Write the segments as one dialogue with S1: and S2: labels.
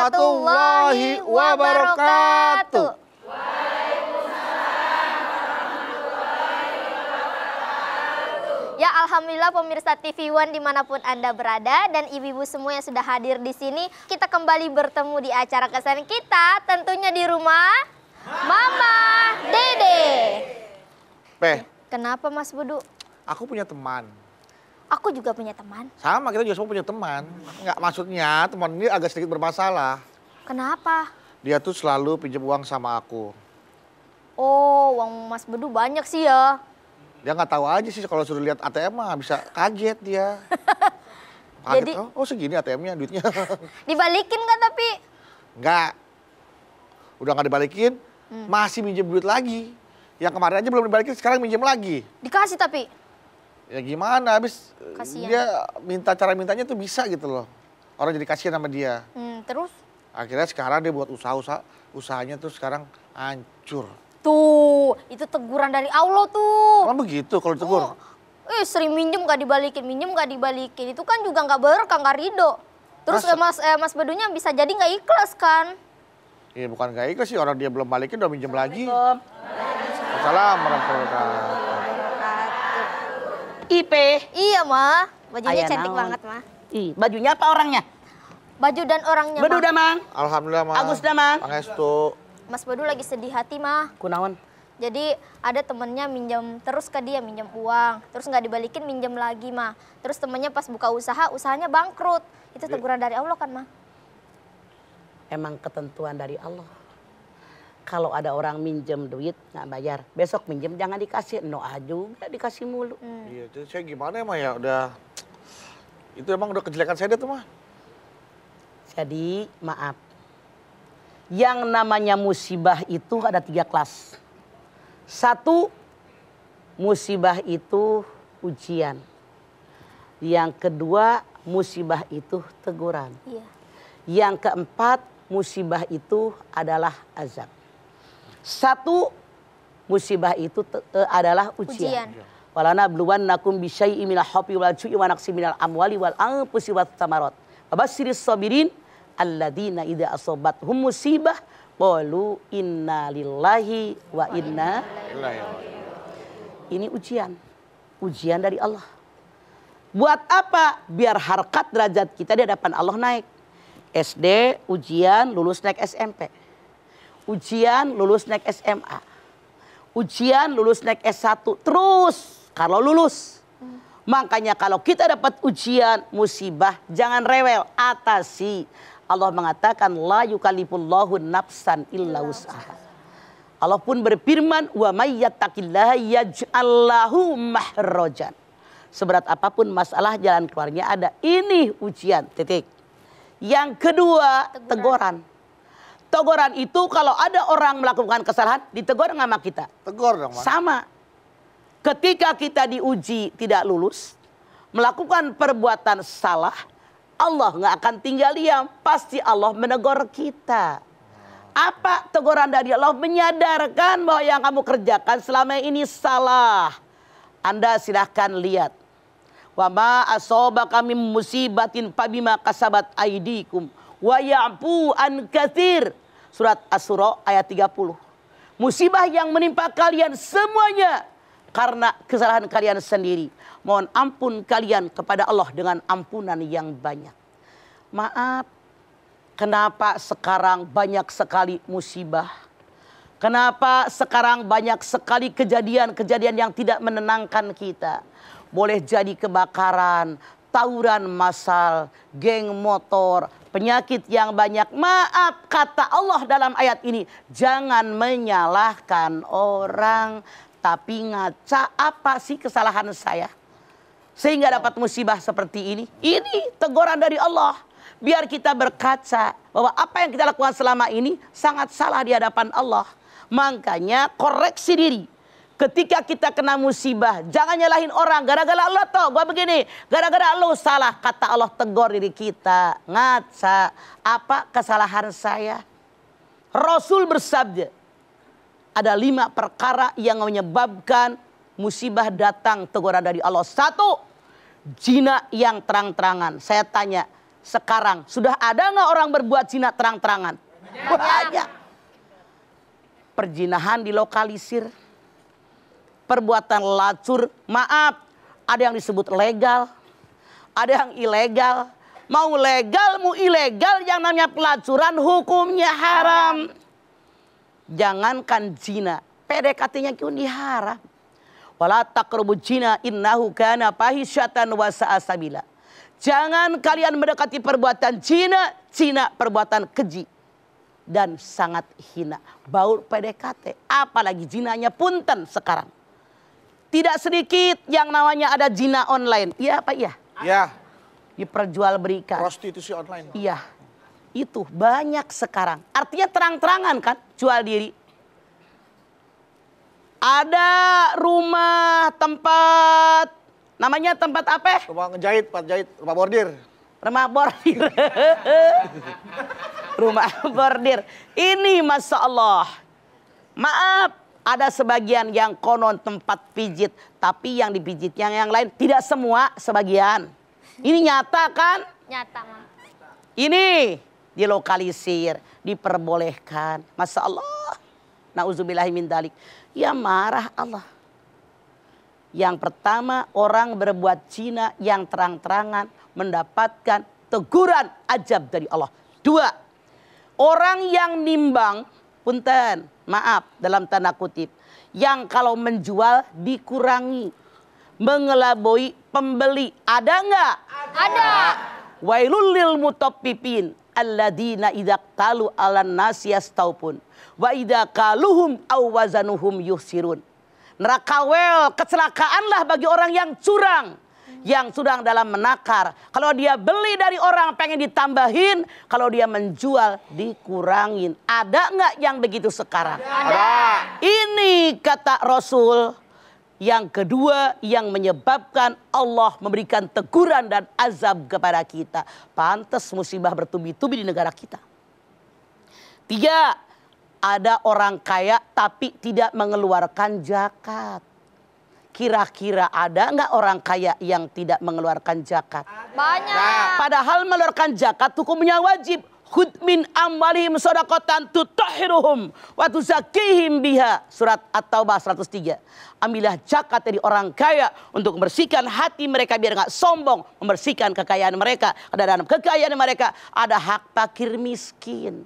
S1: warahmatullahi wabarakatuh.
S2: Ya, alhamdulillah pemirsa TV One dimanapun Anda berada dan ibu-ibu semua yang sudah hadir di sini, kita kembali bertemu di acara kesayangan kita, tentunya di rumah Mama Dede. Kenapa Mas Budu?
S1: Aku punya teman.
S2: Aku juga punya teman.
S1: Sama, kita juga semua punya teman. Enggak, maksudnya teman ini agak sedikit bermasalah.
S2: Kenapa?
S1: Dia tuh selalu pinjam uang sama aku.
S2: Oh, uang Mas Budu banyak sih ya.
S1: Dia nggak tahu aja sih kalau suruh lihat ATM mah bisa kaget dia.
S2: Jadi,
S1: oh segini ATM-nya duitnya.
S2: Dibalikin nggak tapi?
S1: Nggak. Udah nggak dibalikin, masih minjem duit lagi. Yang kemarin aja belum dibalikin, sekarang minjem lagi.
S2: Dikasih tapi?
S1: Ya gimana, habis
S2: Kasian.
S1: dia minta cara mintanya tuh bisa gitu loh. Orang jadi kasihan sama dia.
S2: Terus?
S1: Akhirnya sekarang dia buat usahanya tuh sekarang hancur.
S2: Tuh, itu teguran dari Allah tuh.
S1: Emang begitu kalau ditegur?
S2: Sering minjem gak dibalikin. Itu kan juga gak berkah, gak ridho. Terus Mas Bedunya bisa jadi gak ikhlas kan?
S1: Iya bukan gak ikhlas sih, orang dia belum balikin udah minjem lagi. Assalamualaikum warahmatullahi wabarakatuh.
S3: Ipe.
S2: Iya, Ma. Bajunya
S3: Ayah
S2: cantik
S3: naon.
S2: banget, Ma.
S3: Ih, bajunya apa orangnya?
S2: Baju dan orangnya,
S3: Bedu
S2: Ma.
S3: dah, Mang.
S1: Alhamdulillah, Mang.
S3: Agus dah, Mang.
S1: Pangestu.
S2: Mas Bedu lagi sedih hati, Ma.
S3: Kunaon?
S2: Jadi ada temennya minjem terus ke dia, minjem uang. Terus nggak dibalikin, minjem lagi, Ma. Terus temennya pas buka usaha, usahanya bangkrut. Itu teguran dari Allah kan, Ma?
S3: Emang ketentuan dari Allah. Kalau ada orang minjem duit nggak bayar, besok minjem jangan dikasih. Noah juga dikasih mulu.
S1: Iya, itu saya gimana emang ya udah. Itu emang udah kejelekan saya tuh, Mah.
S3: Jadi maaf. Yang namanya musibah itu ada 3 kelas. 1, musibah itu ujian. Yang kedua, musibah itu teguran.
S2: Iya.
S3: Yang keempat, musibah itu adalah azab. 1, musibah itu adalah ujian. Walana bluwannakum bisyai'im minal khawfi wal ju'i wa naqsin minal amwali wal anfusi wat tsamarat. Wabasyiris sabirin alladzina idza asobathum musibah qalu inna lillahi wa inna ilaihi raji'un. Ini ujian dari Allah. Buat apa? Biar harkat derajat kita di hadapan Allah naik. SD ujian lulus naik SMP. Ujian lulus naik SMA. Ujian lulus naik S1 terus kalau lulus. Makanya kalau kita dapat ujian musibah jangan rewel, atasi. Allah mengatakan la yukallifullahu nafsan illa wus'aha. Allah pun berfirman wa may yattaqillaha yaj'al lahu mahrajan. Seberat apapun masalah jalan keluarnya ada. Ini ujian, titik. Yang kedua, teguran. Teguran itu kalau ada orang melakukan kesalahan ditegur nggak sama kita?
S1: Tegur dong, Mas.
S3: Sama. Ketika kita diuji tidak lulus, melakukan perbuatan salah, Allah nggak akan tinggal diam, pasti Allah menegur kita. Apa teguran dari Allah? Menyadarkan bahwa yang kamu kerjakan selama ini salah. Anda silahkan lihat. Wa ma asabaka min musibatin fabima kasabat aydikum wa ya'fu an katsir. Surat Asy-Syura ayat 30. Musibah yang menimpa kalian semuanya karena kesalahan kalian sendiri. Mohon ampun kalian kepada Allah dengan ampunan yang banyak. Maaf, kenapa sekarang banyak sekali musibah? Kenapa sekarang banyak sekali kejadian-kejadian yang tidak menenangkan kita? Boleh jadi kebakaran, tawuran massal, geng motor, penyakit yang banyak. Maaf, kata Allah dalam ayat ini, jangan menyalahkan orang, tapi ngaca apa sih kesalahan saya sehingga dapat musibah seperti ini. Ini teguran dari Allah. Biar kita berkaca bahwa apa yang kita lakukan selama ini sangat salah di hadapan Allah. Makanya koreksi diri. Ketika kita kena musibah, jangan nyalahin orang. Gara-gara Allah toh, gua begini. Gara-gara lu salah. Kata Allah, tegur diri kita. Ngaca, apa kesalahan saya? Rasul bersabda, ada 5 perkara yang menyebabkan musibah datang, teguran dari Allah. 1, zina yang terang-terangan. Saya tanya, sekarang sudah ada nggak orang berbuat zina terang-terangan? Banyak. Perzinahan dilokalisir. Perbuatan lacur, maaf, ada yang disebut legal, ada yang ilegal. Mau legal, mau ilegal, yang namanya pelacuran hukumnya haram. Jangankan zina, PDKT-nya pun diharam. Wala taqrabu zina innahu kana fahisyatan wa sa'a sabila. Jangan kalian mendekati perbuatan zina, zina perbuatan keji dan sangat hina. Baur PDKT, apalagi zinanya punten sekarang. Tidak sedikit yang namanya ada zina online. Iya apa iya?
S1: Ya.
S3: Diperjualbelikan.
S1: Prostitusi online.
S3: Iya. Itu banyak sekarang. Artinya terang-terangan kan jual diri. Ada rumah tempat, namanya tempat apa?
S1: Rumah ngejahit, tempat jahit, rumah bordir.
S3: Rumah bordir. Rumah bordir. Ini Masya Allah. Maaf. Ada sebagian yang konon tempat pijit, tapi yang dipijit yang lain tidak semua, sebagian. Ini nyata kan?
S2: Nyata, Mam.
S3: Ini dilokalisir, diperbolehkan. Masya Allah. Nauzubillahi min dalik. Ya marah Allah. Yang pertama, orang berbuat zina yang terang-terangan mendapatkan teguran ajab dari Allah. 2, orang yang nimbang, punten, maaf dalam tanda kutip, yang kalau menjual dikurangi, mengelabui pembeli, ada nggak?
S2: Ada.
S3: Wailul lil mutaffifin alladzina idza qalu 'alan nasi yastawfun wa idza qaluhum aw wazanuhum yuhsirun. Neraka wel, kecelakaanlah bagi orang yang curang, yang sedang dalam menakar. Kalau dia beli dari orang pengen ditambahin, kalau dia menjual dikurangin. Ada nggak yang begitu sekarang?
S1: Ada.
S3: Ini kata Rasul. Yang kedua yang menyebabkan Allah memberikan teguran dan azab kepada kita. Pantas musibah bertubi-tubi di negara kita. 3, ada orang kaya tapi tidak mengeluarkan zakat. Kira-kira ada nggak orang kaya yang tidak mengeluarkan zakat?
S2: Banyak.
S3: Padahal mengeluarkan zakat hukumnya wajib. Khudh min amwalihim shadaqatan tutahhiruhum wa tuzakkihim biha. Surat At-Taubah 103. Ambillah zakat dari orang kaya untuk membersihkan hati mereka biar nggak sombong, membersihkan kekayaan mereka. Karena dalam kekayaan mereka ada hak fakir miskin.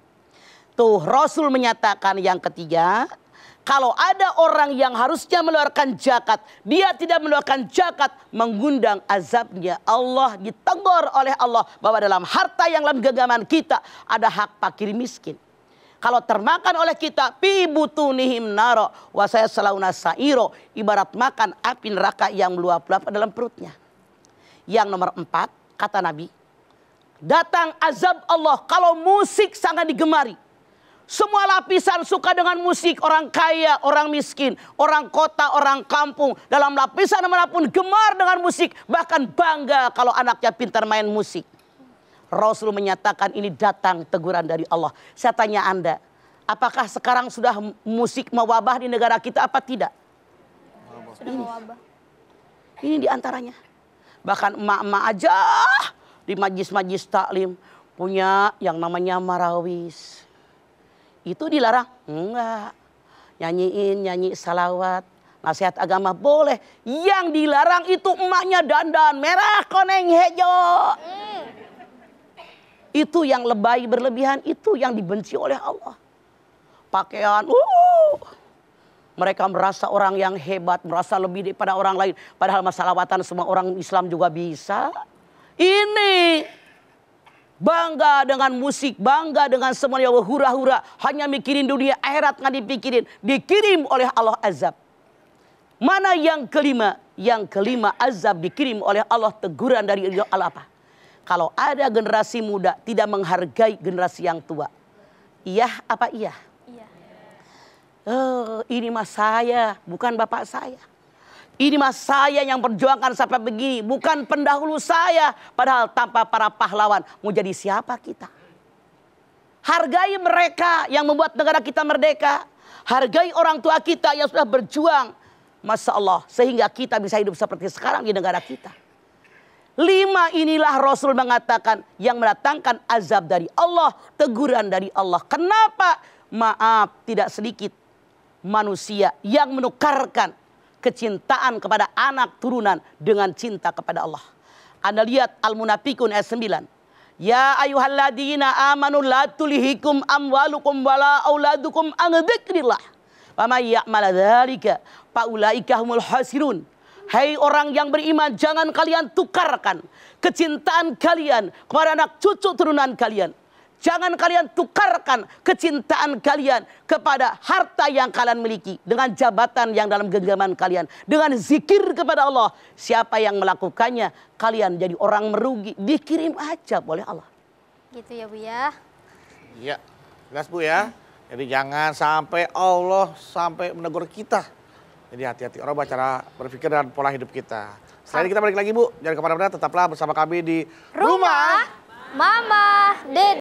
S3: Tuh Rasul menyatakan yang ketiga, kalau ada orang yang harusnya mengeluarkan zakat, dia tidak mengeluarkan zakat, mengundang azabnya. Allah ditegur oleh Allah bahwa dalam harta yang dalam genggaman kita ada hak fakir miskin. Kalau termakan oleh kita, fi butunihim naro wa sayaslawna sa'iro, ibarat makan api neraka yang meluap-luap dalam perutnya. Yang nomor 4, kata Nabi, datang azab Allah kalau musik sangat digemari. Semua lapisan suka dengan musik, orang kaya, orang miskin, orang kota, orang kampung. Dalam lapisan manapun gemar dengan musik, bahkan bangga kalau anaknya pintar main musik. Rasul menyatakan ini datang teguran dari Allah. Saya tanya Anda, apakah sekarang sudah musik mewabah di negara kita apa tidak?
S2: Sudah mewabah.
S3: Ini diantaranya. Bahkan emak-emak aja di majlis-majlis taklim punya yang namanya marawis. Itu dilarang? Enggak. Nyanyi salawat, nasihat agama boleh. Yang dilarang itu emaknya dandan merah koneng hejo. Itu yang lebay berlebihan, itu yang dibenci oleh Allah. Pakaian, mereka merasa orang yang hebat, merasa lebih daripada orang lain. Padahal masalahatan semua orang Islam juga bisa. Ini bangga dengan musik, bangga dengan semuanya hura-hura. Hanya mikirin dunia, akhirat nggak dipikirin. Dikirim oleh Allah azab. Mana yang kelima? Yang kelima azab dikirim oleh Allah, teguran dari Allah apa? Kalau ada generasi muda tidak menghargai generasi yang tua. Iya apa iya?
S2: Iya.
S3: Ini mas saya, bukan bapak saya. Ini mas saya yang perjuangkan sampai begini, bukan pendahulu saya. Padahal tanpa para pahlawan, mau jadi siapa kita? Hargai mereka yang membuat negara kita merdeka. Hargai orang tua kita yang sudah berjuang. Masya Allah, sehingga kita bisa hidup seperti sekarang di negara kita. 5 inilah Rasul mengatakan yang mendatangkan azab dari Allah, teguran dari Allah. Kenapa? Maaf, tidak sedikit manusia yang menukarkan kecintaan kepada anak turunan dengan cinta kepada Allah. Anda lihat Al-Munafikun ayat 9. Ya ayyuhalladzina amanu la tulhikum amwalukum wala auladukum an dzikrillah. Wa may ya'mal dzalika fa ulaika humul khasirun. Hai orang yang beriman, jangan kalian tukarkan kecintaan kalian kepada anak cucu turunan kalian. Jangan kalian tukarkan kecintaan kalian kepada harta yang kalian miliki. Dengan jabatan yang dalam genggaman kalian. Dengan zikir kepada Allah. Siapa yang melakukannya, kalian jadi orang merugi. Dikirim aja oleh Allah.
S2: Gitu ya Bu ya.
S1: Iya, jelas Bu ya. Jadi jangan sampai Allah sampai menegur kita. Jadi hati-hati orang cara berpikir dan pola hidup kita. Setelah ini kita balik lagi Bu. Jangan kemana-mana, tetaplah bersama kami di
S2: Rumah Mama Dede.